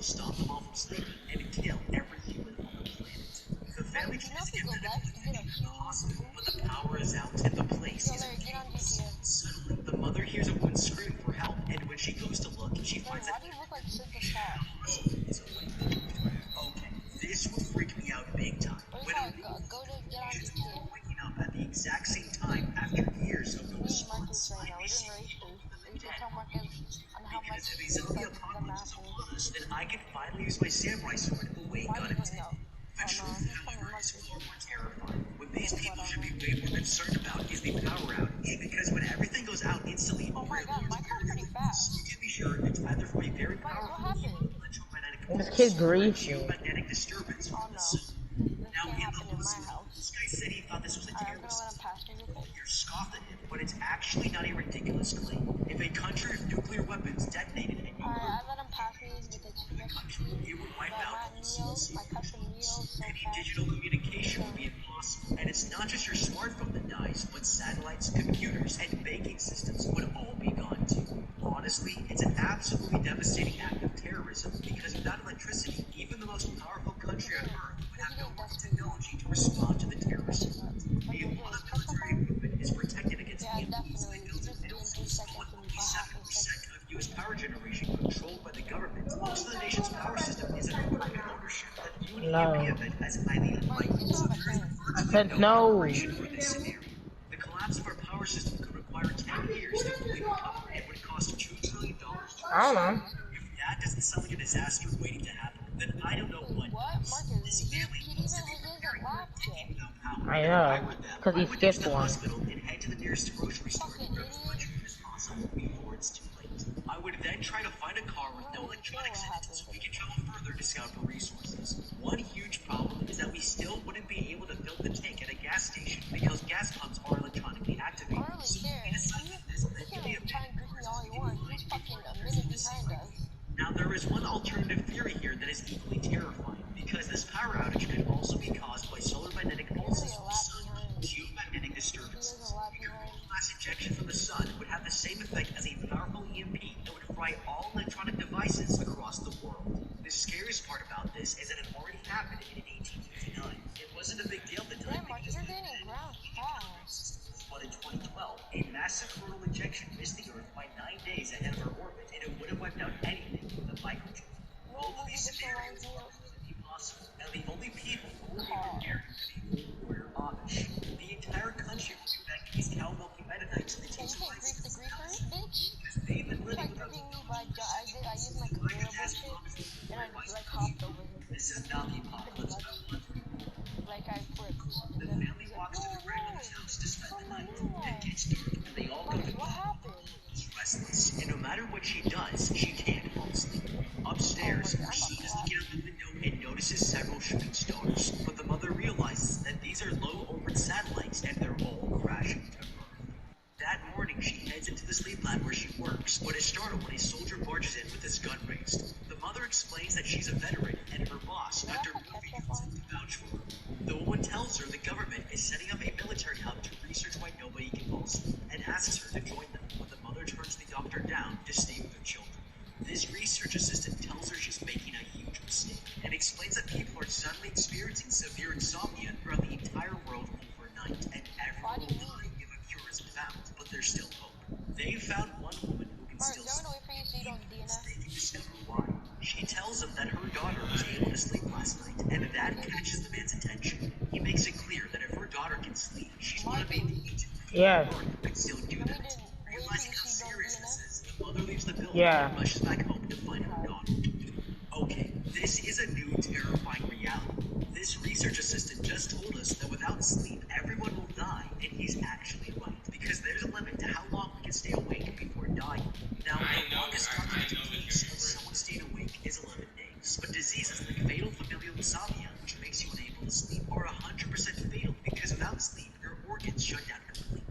stop them all from sleeping and kill every human on the planet. The family tries to get medical attention from the hospital, but the power is out and the place is in chaos. Suddenly, the mother hears a woman scream for help, and when she goes to look, she finds that the hospital is awake. Okay, this would freak me out big time. When a patients were waking up at the exact same time after years of no response, I basically hope them dead. Because if a zombie apocalypse is upon us, then I can finally use my samurai sword the way God intended. The truth, however, is far more terrifying. What these people should be way more concerned about is the power outage, because when everything goes out instantly over a large area, you can be sure it's either from a very powerful electromagnetic pulse or a geomagnetic disturbance from the sun. Now, in the hospital, this guy said he thought this was a terrorist. You're scoffed at him, but it's actually not a ridiculous claim. If a country of nuclear weapons detonated and you it would wipe out any digital communication would be impossible. And it's not just your smartphone that dies, but satellites, computers, and banking systems would all be gone too. Honestly, it's an absolutely devastating act of terrorism because without electricity, even the most powerful country on Earth would have no more technology to respond to the terrorist threat. Meanwhile, the military equipment is protected against EMPs and they build in middle schools, but with only 7% of U.S. power generation controlled by the government, most of the nation's power system is under private ownership that view an EMP event as highly unlikely, so there is virtually no preparation for this scenario. The collapse of our power system could require 10 years to fully recover and would cost $2 trillion to repair. If that doesn't sound like a disaster waiting to happen, then I don't know what does. This family needs to be preparing for a decade without power. I know, because he skipped one. Hospital and head to the nearest grocery store to grab as much food as possible before it's too late. I would then try to find a car with no electronics in it so we can travel further to scout for resources. One huge problem is that we still wouldn't be able to fill the tank at a gas station because gas pumps are electronically activated. So now there is one alternative theory here that is equally terrifying, because this power outage could also be caused by solar magnetic pulses from the sun, geomagnetic disturbances. Mass injection from the sun would have the same effect as a powerful EMP that would fry all electronic devices across the world. The scariest part about this is that it already happened in 1859. It wasn't a big deal at the time. But in 2012, a massive coronal injection missed the Earth by 9 days ahead of our orbit, and it would have wiped out anything with a microchip. Both of these scenarios are completely possible, and the only people who will be prepared are the old warrior Amish. The entire country will be back these cow milking Mennonites that takes place because they've been living without technology for centuries. I can ask Amish people for advice. This is not the apocalypse I want. The family walks to their grandmother's house to spend the night. It gets dark, and they all go to bed. She's restless, and no matter what she does, she can't fall asleep. Upstairs, her son is looking out the window and notices several shooting stars. But the mother realizes that these are low-orbit satellites, and they're all crashing to Earth. That morning, she heads into the sleep lab where she works, but is startled when a soldier barges in with his gun raised. The mother explains that she's a veteran, and her boss, Dr. Murphy, comes in to vouch for her. The woman tells her the government is setting up a military hub to research why nobody can fall asleep, and asks her to join them, but the mother turns the doctor down to stay with her children. This research assistant tells her she's making a huge mistake, and explains that people are suddenly experiencing severe insomnia throughout the entire world overnight, and everyone will die if a cure isn't found, but there's still hope. They've found one woman who can still sleep, and they can discover why. She tells him that her daughter was able to sleep last night, and that catches the man's attention. He makes it clear that if her daughter can sleep, she's one of a few people could still do that. Realizing how serious this is, the mother leaves the building and rushes back home to find her daughter. Okay, this is a new terrifying reality. This research assistant just told us that without sleep, everyone will die, and he's actually right, because there's a limit to how long we can stay awake before dying. Now, the longest documented case of someone staying awake is 11 days, but diseases like fatal familial insomnia, which makes you unable to sleep, are 100% fatal, because without sleep, your organs shut down completely.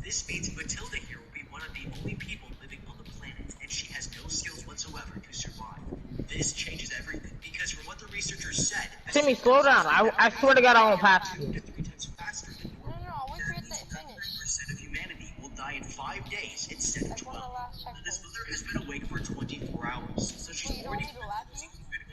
This means Matilda here will be one of the only people living on the planet, and she has no skills whatsoever to survive. This changes everything, because from what the researchers said... Timmy, slow down. I swear to God I won't pass you. 2 to 3 times faster than normal. That means 99% of humanity will die in 5 days instead of 12. Now, this mother has been awake for 24 hours, so she's already losing critical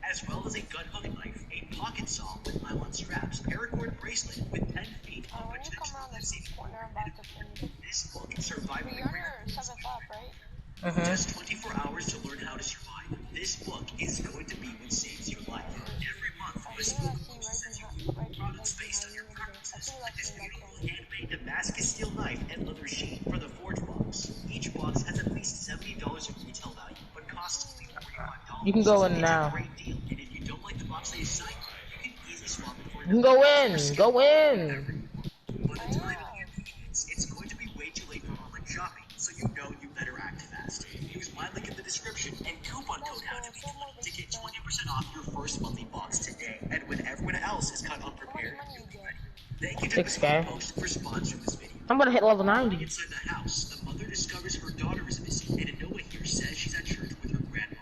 as well as a gun hook knife, a pocket saw with nylon straps, paracord bracelet with 10 feet of When you come potential around this life-saving corner, I'm about to finish. This book, Surviving But the you're on Great your 7th up, right? Just 24 hours to learn how to survive. This book is going to be what saves your life. Every month, As this soon as I book see you right behind, products like based behind on you your over there. As preferences, soon as I like see this him, I beautiful kill him. handmade Damascus steel knife and leather sheath for the Forge box. Each box has at least $70 in retail value, but costs only $45. You can go in It's a now. great deal, and if you don't like the box they assign you, you can easily swap it for You can another. go in. Go in. By the time it convenience, it's going to be way too late for online shopping, so you know you better act fast. Use my link in the description and coupon code HowToBeTwenty to get 20% off your first monthly box today. And when everyone else is caught unprepared, How much money you get? thank you to Miss 6K. Post for sponsoring this video. I'm gonna hit level 90. Inside the house, the mother discovers her daughter is missing, and Noah here says she's at church with her grandma.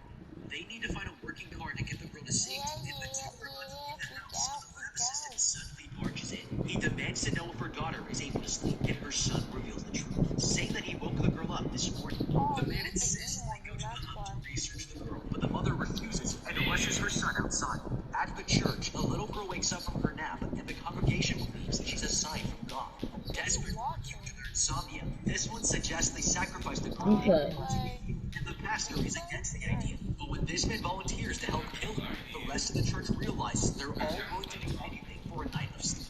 They need to find a working car to get the girl to safety, and the two are about to leave the house. The lab assistant suddenly barges in. He demands to know if her daughter is able to sleep, and her son reveals the truth, saying that he woke the girl up this morning. The man insists they go to the hub to research the girl, but the mother refuses and rushes her son outside. At the church, a little girl wakes up from her nap, and the congregation believes she's a sign from God. Desperate due to their insomnia, this one suggests they sacrifice the girl Okay. and the pastor is against the idea. But when this man volunteers to help kill her, the rest of the church realizes they're all willing to do anything for a night of sleep.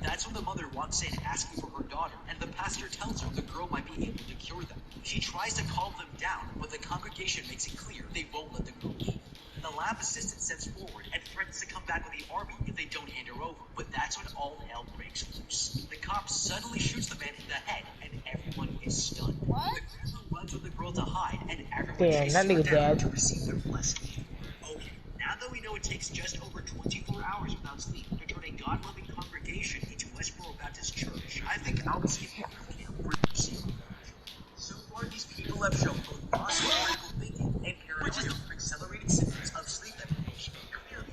That's when the mother walks in asking for her daughter, and the pastor tells her the girl might be able to cure them. She tries to calm them down, but the congregation makes it clear they won't let the girl leave. The lab assistant steps forward and threatens to come back with the army if they don't hand her over. But that's when all hell breaks loose. The cop suddenly shoots the man in the head, and everyone is stunned. What? The grandma runs with the girl to hide, and everyone Damn, chases that her nigga down dead. to receive their blessing. Okay, now that we know it takes just over 24 hours without sleep to turn a God-loving congregation into Westboro Baptist Church, I think I'll be skipping boot camp for your safety. So far, these people have shown both possible critical thinking and paranoia from accelerated symptoms of sleep deprivation. Clearly,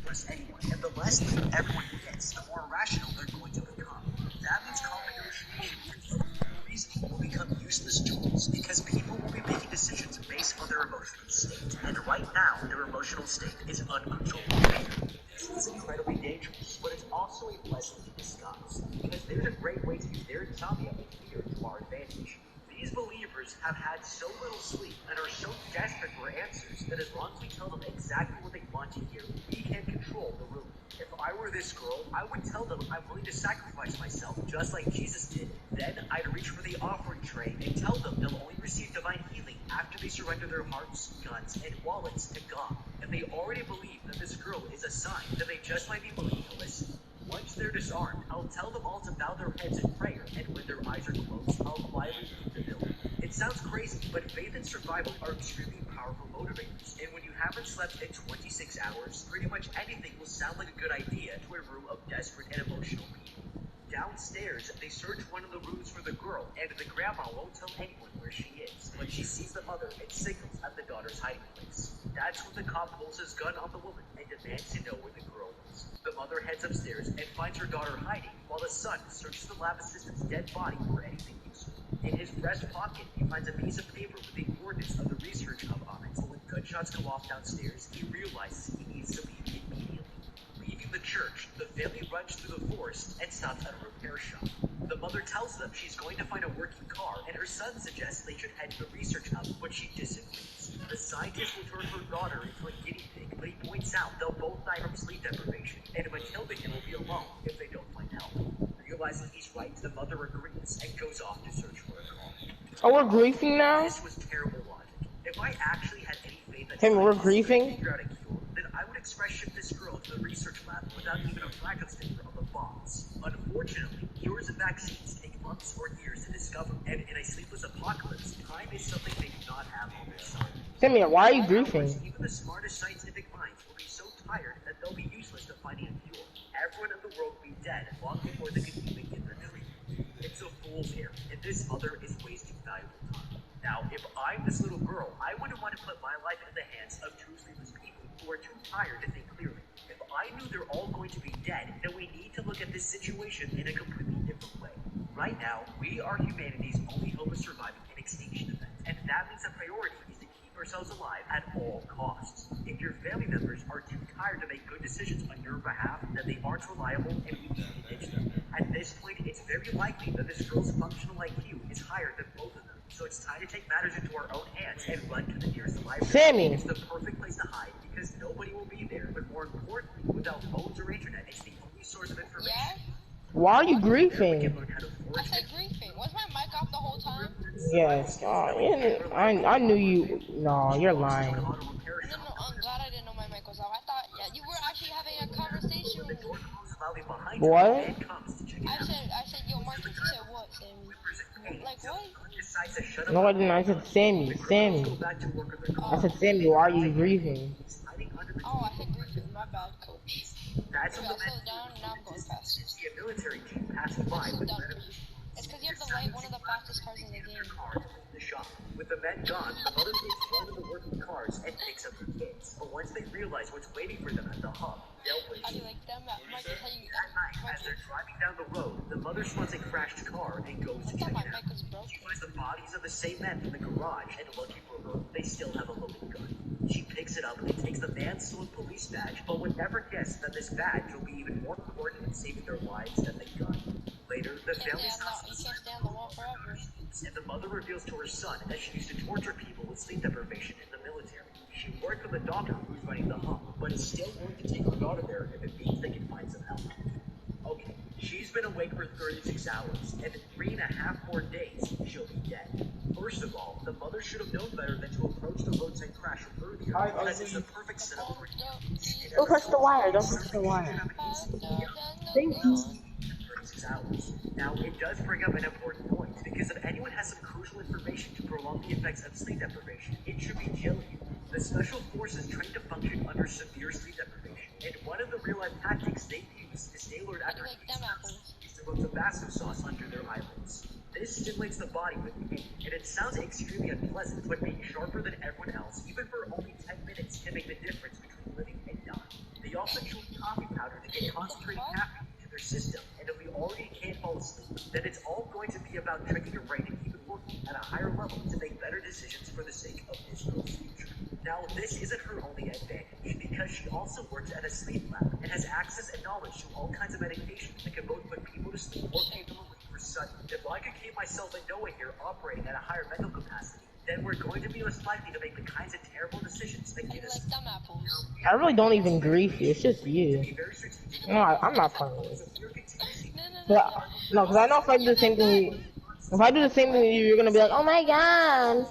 the less anyone, and the less sleep everyone gets, the more irrational they're going to become. That means calm negotiation and reasoning will become useless tools because people will be making decisions based on their emotional state. And right now, their emotional state is uncontrollable fear. This is incredibly dangerous, but it's also a blessing in disguise because there's a great way to use their insomnia and fear to our advantage. These believers have had so little sleep and are so desperate for answers that as long as we tell them exactly what they want to hear, we can control the room. If I were this girl, I would tell them I'm willing to sacrifice myself just like Jesus did. Then I'd reach for the offering tray and tell them they'll only receive divine healing after they surrender their hearts, guns, and wallets to God. If they already believe that this girl is a sign, then they just might be willing to listen. Once they're disarmed, I'll tell them all to bow their heads in prayer, and when their eyes are closed, I'll quietly leave the building. It sounds crazy, but faith and survival are extremely powerful motivators, and when you haven't slept in 26 hours, pretty much anything will sound like a good idea to a room of desperate and emotional people. Downstairs, they search one of the rooms for the girl, and the grandma won't tell anyone where she is, but she sees the mother and signals at the daughter's hiding place. That's when the cop pulls his gun on the woman and demands to know where the girl is. The mother heads upstairs and finds her daughter hiding, while the son searches the lab assistant's dead body for anything useful. In his breast pocket, he finds a piece of paper with the coordinates of the research hub on it, but when gunshots go off downstairs, he realizes he needs to leave immediately. Leaving the church, the family runs through the forest and stops at a repair shop. The mother tells them she's going to find a working car, and her son suggests they should head to the research hub, but she disagrees. The scientist will turn her daughter into a guinea pig, but he points out they'll both die from sleep deprivation, and Matilda here will be alone if they don't find help. Realizing he's right, the mother agrees and goes off to search for a car. Oh, we're griefing now? This was terrible logic. If I actually had any faith that Hey, we're scientists could griefing? figure out a cure, then I would express ship this girl to the research lab without even a fractal sticker on the box. Unfortunately, cures and vaccines take months or years to discover, and in a sleepless apocalypse, time is something they do not have on their side. Timmy, why are you Hours, griefing? even the smartest scientific minds will be so tired that they'll be useless to finding a cure. Everyone in the world will be dead long before they can even get their treatment. It's a fool's errand, and this mother is wasting valuable time. Now, if I'm this little girl, I wouldn't want to put my life in the hands of two sleepless people who are too tired to think clearly. If I knew they're all going to be dead, then we need to look at this situation in a completely different way. Right now, we are humanity's only hope of surviving an extinction event, and that means the priority is to keep ourselves alive at all costs. If your family members are too tired to make good decisions on your behalf, then they aren't reliable and we need to ditch them. At this point, it's very likely that this girl's functional IQ is higher than both of them. So it's time to take matters into our own hands and run to the nearest library. Sammy. It's the perfect place to hide because nobody will be there, but more importantly, without phones or internet, it's the only source of information. Yeah? Why are you There we can griefing? learn how to I forge said griefing. Was my mic off the whole time? Yes. Oh, yeah, I knew you. No, you're lying. No, I'm glad I didn't know my mic was off. I thought, yeah, you were actually having a conversation with me. What? I said, yo, Marcus, you said what, Sammy? Like, what? No, I didn't. I said Sammy. Sammy. I said Sammy. Why are you grieving? Oh, I said griefing. My bad, coach. That's You when got the slowed down, now I'm going fast. see a military jeep passing by I'm so with done for you. It's because you have the light, one of the fastest cars in the game. the shop. With the men gone, the mother takes one of the working cars and picks up the kids. But once they realize what's waiting for them at the hub, they'll wait. How do you like them? Marcus, how you... That night, as they're driving down the road, the mother spots a crashed car and goes to I check thought my it out. mic was She broken. finds the bodies of the same men in the garage, and lucky for her, they still have a loaded gun. She picks it up and takes the man's stolen police badge, but would never guess that this badge will be even more important in saving their lives than the gun. Later, the family You can't stay on the wall forever. and the mother reveals to her son that she used to torture people with sleep deprivation in the military. She worked with the doctor who's running the hub, but is still willing to take her daughter there if it means they can find some help. Okay, she's been awake for 36 hours, and in 3.5 more days, she'll be dead. First of all, the mother should have known better than to approach the roadside crasher earlier, because it's the perfect setup for Don't touch the wire. Don't touch the wire. Thank you. 36 hours. Now, it does bring up an important point, because if anyone has some crucial information to prolong the effects of sleep deprivation, it should be Jillian. The Special Forces trained to function under severe sleep deprivation, and one of the real-life tactics they use is tailored after Like them apples. to rub Tabasco sauce under their eyelids. This stimulates the body with pain, and it sounds extremely unpleasant, but being sharper than everyone else, even for only 10 minutes, can make the difference between living and dying. They also chew coffee powder to get concentrated caffeine into their system, and if we already can't fall asleep, then it's all going to be about tricking your brain to keep it working at a higher level to make better decisions for the sake of this girl's future. Now, this isn't her only advantage, because she also works at a sleep lab and has access and knowledge to all kinds of medications that can both put people to sleep or keep them awake for sudden. If I could keep myself and Noah here operating at a higher mental capacity, then we're going to be less likely to make the kinds of terrible decisions that I get us like them apples. I really don't even grief you. It's just you. very strategic. No, I'm not playing. No, But, no, because I know if I do the same thing, if I do the same thing to you, you're gonna be like, oh my god.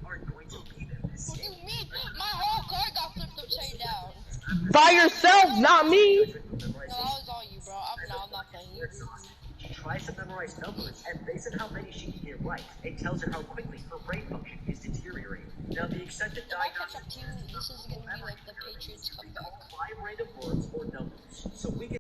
Aren't going to be there this What do you mean? My whole car got flipped upside down. By yourself, not me. No, that was all you, bro. I'm not playing you. She tries to memorize numbers, and based on how many she can get right, it tells her how quickly her brain function is deteriorating. Now, the accepted If I catch diagnosis up to you, this is gonna be like the Patriots comeback. is 5 random words or numbers, so we can